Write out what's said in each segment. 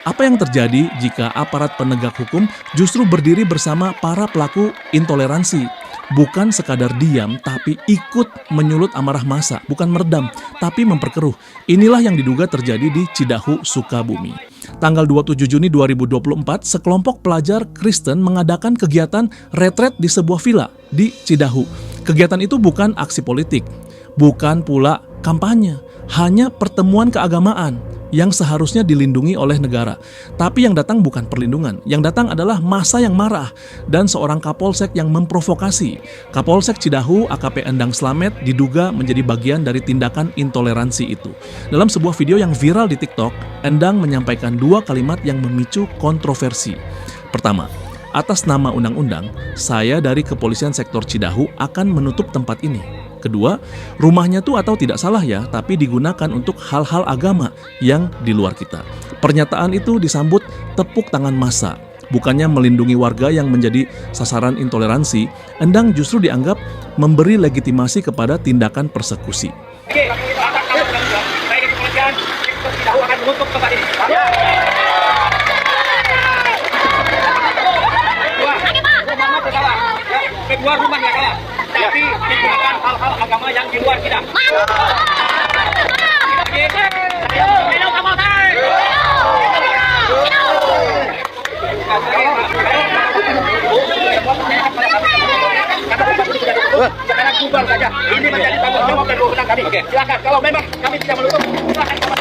Apa yang terjadi jika aparat penegak hukum justru berdiri bersama para pelaku intoleransi? Bukan sekadar diam, tapi ikut menyulut amarah massa, bukan meredam, tapi memperkeruh. Inilah yang diduga terjadi di Cidahu, Sukabumi. Tanggal 27 Juni 2024, sekelompok pelajar Kristen mengadakan kegiatan retret di sebuah villa di Cidahu. Kegiatan itu bukan aksi politik, bukan pula kampanye, hanya pertemuan keagamaan yang seharusnya dilindungi oleh negara. Tapi yang datang bukan perlindungan, yang datang adalah massa yang marah dan seorang Kapolsek yang memprovokasi. Kapolsek Cidahu AKP Endang Slamet diduga menjadi bagian dari tindakan intoleransi itu. Dalam sebuah video yang viral di TikTok, Endang menyampaikan dua kalimat yang memicu kontroversi. Pertama, atas nama undang-undang, saya dari Kepolisian Sektor Cidahu akan menutup tempat ini. Kedua, rumahnya tuh atau tidak salah ya, tapi digunakan untuk hal-hal agama yang di luar kita. Pernyataan itu disambut tepuk tangan massa. Bukannya melindungi warga yang menjadi sasaran intoleransi, Endang justru dianggap memberi legitimasi kepada tindakan persekusi. Oke, atas nama undang-undang, saya dari Kepolisian Sektor Cidahu akan menutup tempat ini. Kedua, rumahnya kalah, tapi digunakan hal-hal agama yang di luar kita. Sekarang bubar saja. Ini menjadi tanggung jawab dan wewenang kami. Silakan, kalau memang kami tidak menutup, silakan kembali.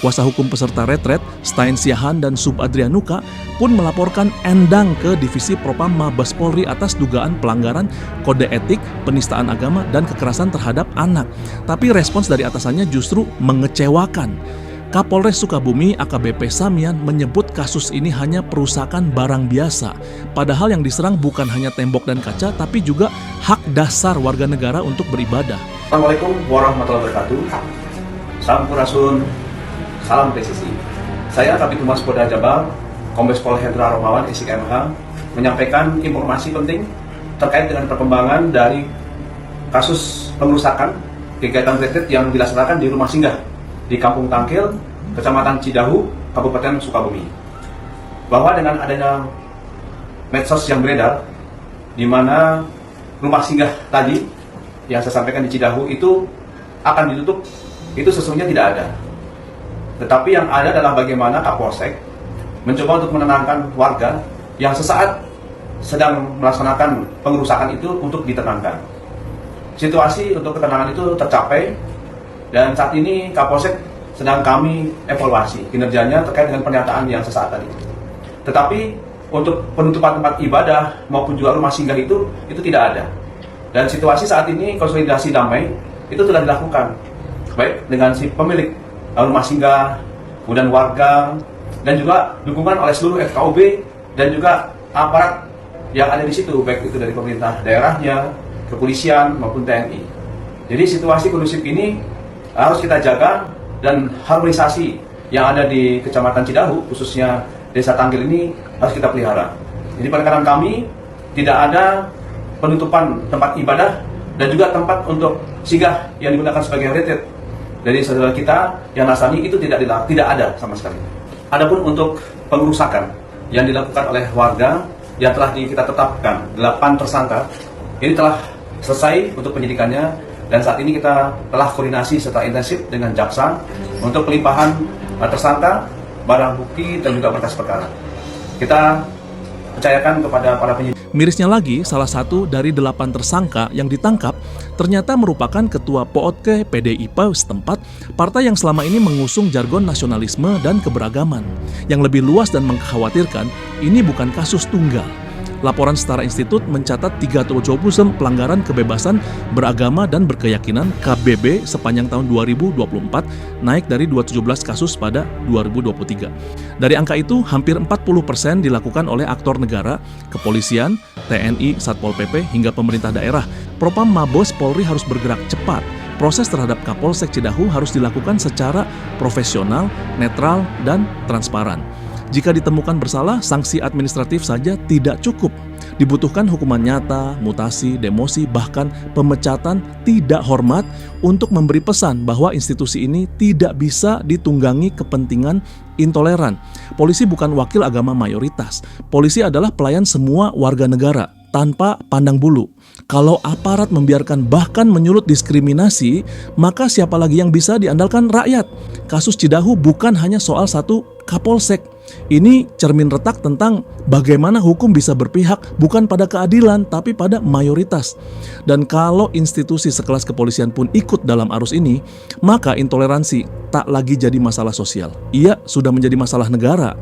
Kuasa hukum peserta retret, Stein Siahan dan Sub Adrianuka pun melaporkan Endang ke Divisi Propam Mabes Polri atas dugaan pelanggaran kode etik, penistaan agama, dan kekerasan terhadap anak. Tapi respons dari atasannya justru mengecewakan. Kapolres Sukabumi AKBP Samian menyebut kasus ini hanya perusakan barang biasa. Padahal yang diserang bukan hanya tembok dan kaca, tapi juga hak dasar warga negara untuk beribadah. Assalamualaikum warahmatullahi wabarakatuh. Sampurasun. Salam presisi. Saya Kabid Humas Polda Jabar, Kombes Pol Hendra Romawan, SIK MH, menyampaikan informasi penting terkait dengan perkembangan dari kasus pengerusakan kegiatan retret yang dilaksanakan di rumah singgah di Kampung Tangkil, Kecamatan Cidahu, Kabupaten Sukabumi. Bahwa dengan adanya medsos yang beredar, di mana rumah singgah tadi yang saya sampaikan di Cidahu itu akan ditutup, itu sesungguhnya tidak ada. Tetapi yang ada adalah bagaimana Kapolsek mencoba untuk menenangkan warga yang sesaat sedang melaksanakan pengerusakan itu untuk ditenangkan. Situasi untuk ketenangan itu tercapai dan saat ini Kapolsek sedang kami evaluasi kinerjanya terkait dengan pernyataan yang sesaat tadi. Tetapi untuk penutupan tempat ibadah maupun juga rumah singgah itu tidak ada. Dan situasi saat ini konsolidasi damai itu telah dilakukan baik dengan si pemilik rumah singgah, kemudian warga, dan juga dukungan oleh seluruh FKUB dan juga aparat yang ada di situ, baik itu dari pemerintah daerahnya, kepolisian maupun TNI. Jadi situasi kondusif ini harus kita jaga dan harmonisasi yang ada di Kecamatan Cidahu, khususnya Desa Tangkil ini harus kita pelihara. Jadi penekanan kami tidak ada penutupan tempat ibadah dan juga tempat untuk singgah yang digunakan sebagai retret dari saudara kita yang Nasrani itu tidak ada sama sekali. Adapun untuk pengerusakan yang dilakukan oleh warga yang telah kita tetapkan 8 tersangka, ini telah selesai untuk penyidikannya dan saat ini kita telah koordinasi secara intensif dengan jaksa untuk pelimpahan tersangka, barang bukti dan juga berkas perkara. Kita percayakan kepada para penyidik. Mirisnya lagi, salah satu dari 8 tersangka yang ditangkap ternyata merupakan ketua POOTKE PDIP setempat, partai yang selama ini mengusung jargon nasionalisme dan keberagaman. Yang lebih luas dan mengkhawatirkan, ini bukan kasus tunggal. Laporan Setara Institut mencatat 320 pelanggaran kebebasan beragama dan berkeyakinan KBB sepanjang tahun 2024, naik dari 217 kasus pada 2023. Dari angka itu, hampir 40% dilakukan oleh aktor negara, kepolisian, TNI, Satpol PP, hingga pemerintah daerah. Propam Mabes Polri harus bergerak cepat. Proses terhadap Kapolsek Cidahu harus dilakukan secara profesional, netral, dan transparan. Jika ditemukan bersalah, sanksi administratif saja tidak cukup. Dibutuhkan hukuman nyata, mutasi, demosi, bahkan pemecatan tidak hormat untuk memberi pesan bahwa institusi ini tidak bisa ditunggangi kepentingan intoleran. Polisi bukan wakil agama mayoritas. Polisi adalah pelayan semua warga negara tanpa pandang bulu. Kalau aparat membiarkan bahkan menyulut diskriminasi, maka siapa lagi yang bisa diandalkan rakyat? Kasus Cidahu bukan hanya soal satu Kapolsek. Ini cermin retak tentang bagaimana hukum bisa berpihak bukan pada keadilan tapi pada mayoritas. Dan kalau institusi sekelas kepolisian pun ikut dalam arus ini, maka intoleransi tak lagi jadi masalah sosial. Ia sudah menjadi masalah negara.